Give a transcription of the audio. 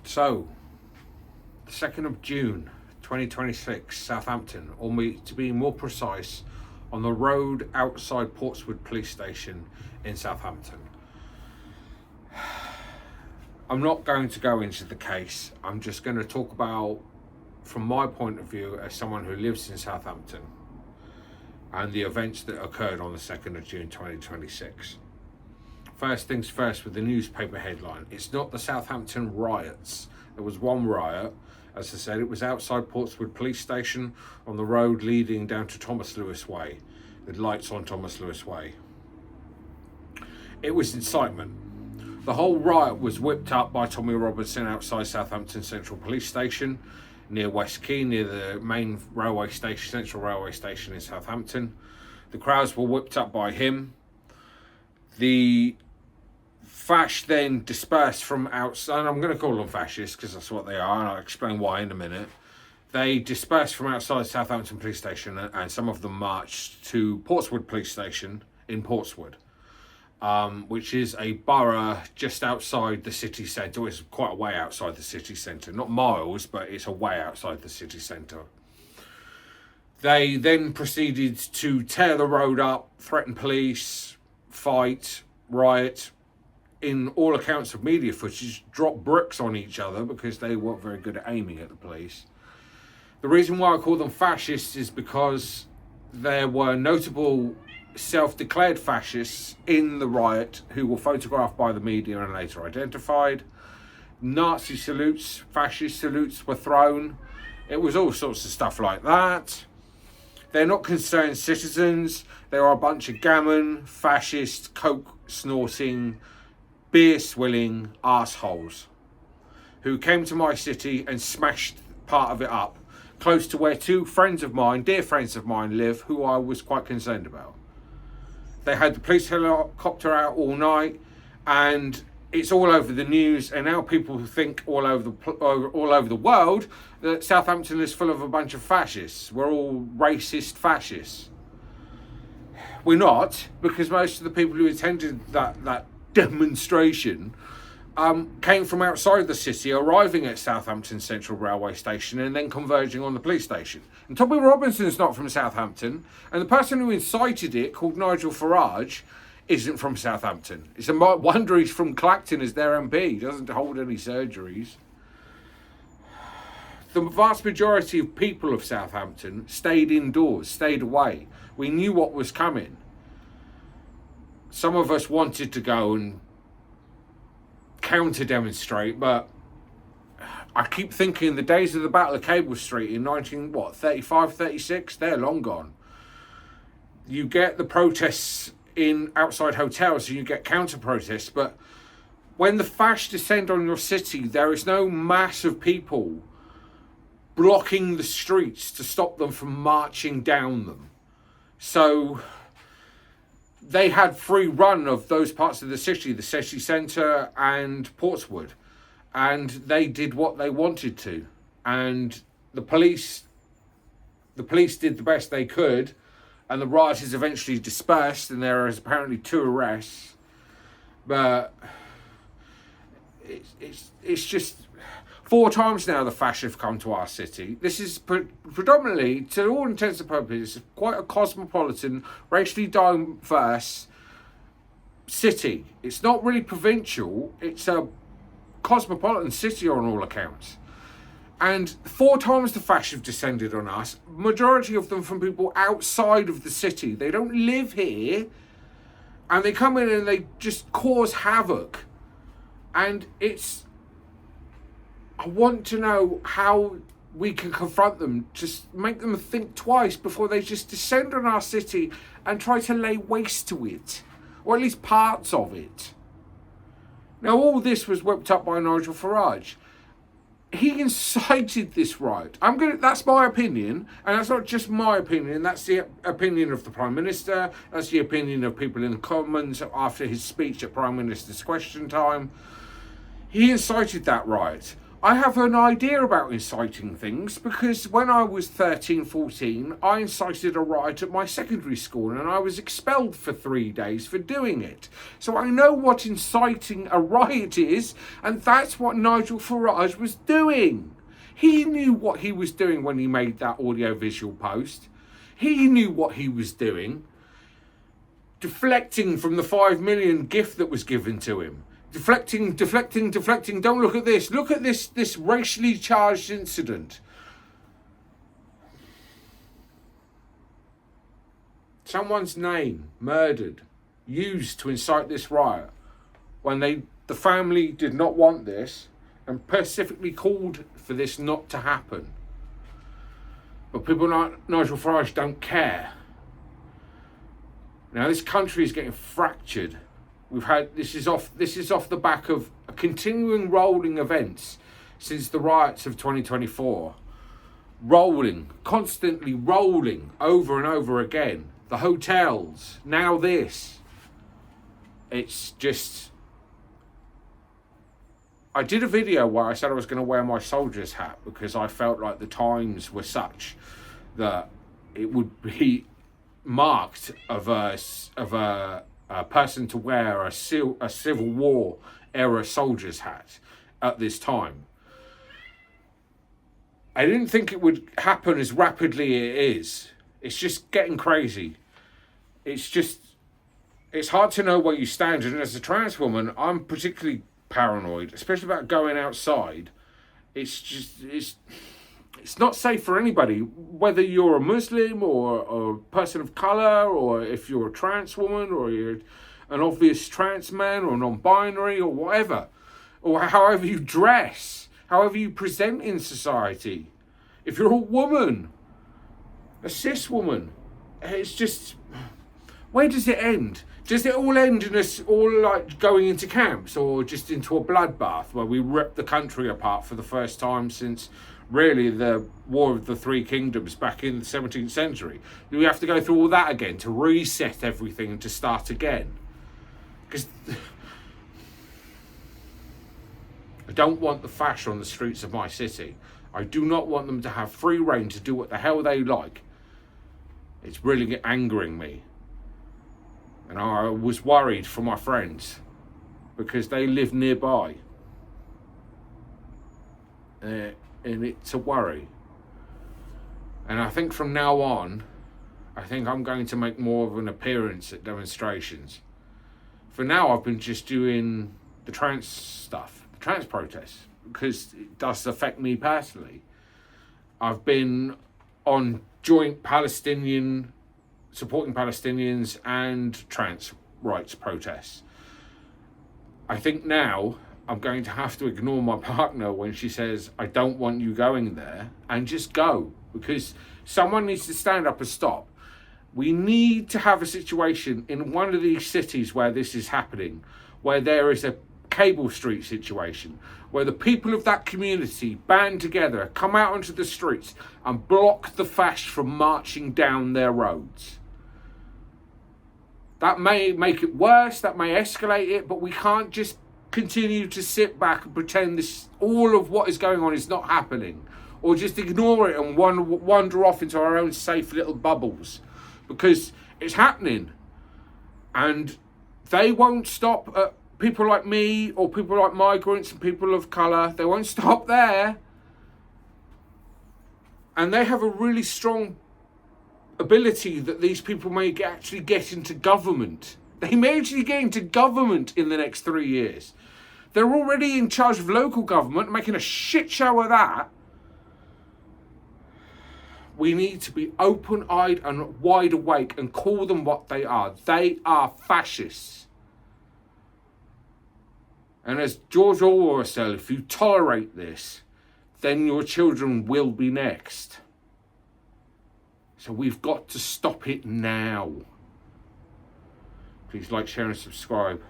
So, the 2nd of June 2026, Southampton, or to be more precise, on the road outside Portswood Police Station in Southampton. I'm not going to go into the case. I'm just going to talk about, from my point of view, as someone who lives in Southampton, and the events that occurred on the 2nd of June 2026. First things first with the newspaper headline. It's not the Southampton riots. There was one riot. As I said, it was outside Portswood Police Station on the road leading down to Thomas Lewis Way, with lights on Thomas Lewis Way. It was incitement. The whole riot was whipped up by Tommy Robinson outside Southampton Central Police Station, near West Quay, near the main railway station, Central Railway Station in Southampton. The crowds were whipped up by him. The fash then dispersed from outside, and I'm going to call them fascists because that's what they are, and I'll explain why in a minute. They dispersed from outside Southampton Police Station, and some of them marched to Portswood Police Station in Portswood, which is a borough just outside the city centre. It's quite a way outside the city centre, not miles, but it's a way outside the city centre. They then proceeded to tear the road up, threaten police, fight, riot. In all accounts of media footage, drop bricks on each other because they weren't very good at aiming at the police. The reason why I call them fascists is because there were notable self-declared fascists in the riot who were photographed by the media and later identified. Nazi salutes, fascist salutes were thrown. It was all sorts of stuff like that. They're not concerned citizens. They are a bunch of gammon, fascist, coke snorting, beer swilling arseholes who came to my city and smashed part of it up close to where two friends of mine, dear friends of mine, live, who I was quite concerned about. They had the police helicopter out all night, and it's all over the news, and now people think all over the world that Southampton is full of a bunch of fascists. We're all racist fascists. We're not, because most of the people who attended that demonstration came from outside the city, arriving at Southampton Central Railway Station and then converging on the police station. And Tommy Robinson's not from Southampton, and the person who incited it, called Nigel Farage, isn't from Southampton. It's a wonder he's from Clacton as their MP. He doesn't hold any surgeries. The vast majority of people of Southampton stayed indoors, stayed away. We knew what was coming. Some of us wanted to go and counter-demonstrate, but I keep thinking the days of the Battle of Cable Street in 35, 36, they're long gone. You get the protests in outside hotels and you get counter-protests, but when the fash descend on your city, there is no mass of people blocking the streets to stop them from marching down them. So they had free run of those parts of the city centre and Portswood, and they did what they wanted to. And the police did the best they could, and the rioters eventually dispersed, and there is apparently 2 arrests. But it's just 4 times now the fascists have come to our city. This is predominantly, to all intents and purposes, quite a cosmopolitan, racially diverse city. It's not really provincial. It's a cosmopolitan city on all accounts. And 4 times the fascists have descended on us, majority of them from people outside of the city. They don't live here, and they come in and they just cause havoc. And I want to know how we can confront them, just make them think twice before they just descend on our city and try to lay waste to it, or at least parts of it. Now, all this was whipped up by Nigel Farage. He incited this riot. That's my opinion, and that's not just my opinion. That's the opinion of the Prime Minister. That's the opinion of people in the Commons after his speech at Prime Minister's Question Time. He incited that riot. I have an idea about inciting things because when I was 13, 14, I incited a riot at my secondary school and I was expelled for 3 days for doing it. So I know what inciting a riot is, and that's what Nigel Farage was doing. He knew what he was doing when he made that audio-visual post. He knew what he was doing. Deflecting from the 5 million gift that was given to him. Deflecting. Don't look at this. Look at this racially charged incident. Someone's name murdered, used to incite this riot when the family did not want this and specifically called for this not to happen. But people like Nigel Farage don't care. Now this country is getting fractured. This is off the back of a continuing rolling events since the riots of 2024. Constantly rolling over and over again. The hotels, now this. It's just... I did a video where I said I was going to wear my soldier's hat because I felt like the times were such that it would be marked of a person to wear a Civil War era soldier's hat at this time. I didn't think it would happen as rapidly as it is. It's just getting crazy. It's hard to know where you stand, and as a trans woman, I'm particularly paranoid, especially about going outside. It's not safe for anybody, whether you're a Muslim or a person of colour, or if you're a trans woman, or you're an obvious trans man, or non-binary, or whatever, or however you dress, however you present in society. If you're a woman, a cis woman, it's just, where does it end? Does it all end in us all like going into camps, or just into a bloodbath where we rip the country apart for the first time since really the War of the Three Kingdoms back in the 17th century? Do we have to go through all that again to reset everything and to start again? Because I don't want the fash on the streets of my city. I do not want them to have free rein to do what the hell they like. It's really angering me. And I was worried for my friends because they live nearby. And it's a worry. And I think from now on, I think I'm going to make more of an appearance at demonstrations. For now, I've been just doing the trans stuff, the trans protests, because it does affect me personally. I've been on joint supporting Palestinians and trans rights protests. I think now I'm going to have to ignore my partner when she says, I don't want you going there, and just go, because someone needs to stand up and stop. We need to have a situation in one of these cities where this is happening, where there is a Cable Street situation, where the people of that community band together, come out onto the streets and block the fash from marching down their roads. That may make it worse, that may escalate it, but we can't just continue to sit back and pretend all of what is going on is not happening, or just ignore it and wander off into our own safe little bubbles, because it's happening. And they won't stop at people like me or people like migrants and people of colour. They won't stop there. And they have a really strong ability that these people may actually get into government. They may actually get into government in the next 3 years. They're already in charge of local government, making a shit show of that. We need to be open-eyed and wide awake and call them what they are. They are fascists. And as George Orwell said, if you tolerate this, then your children will be next. So we've got to stop it now. Please like, share and subscribe.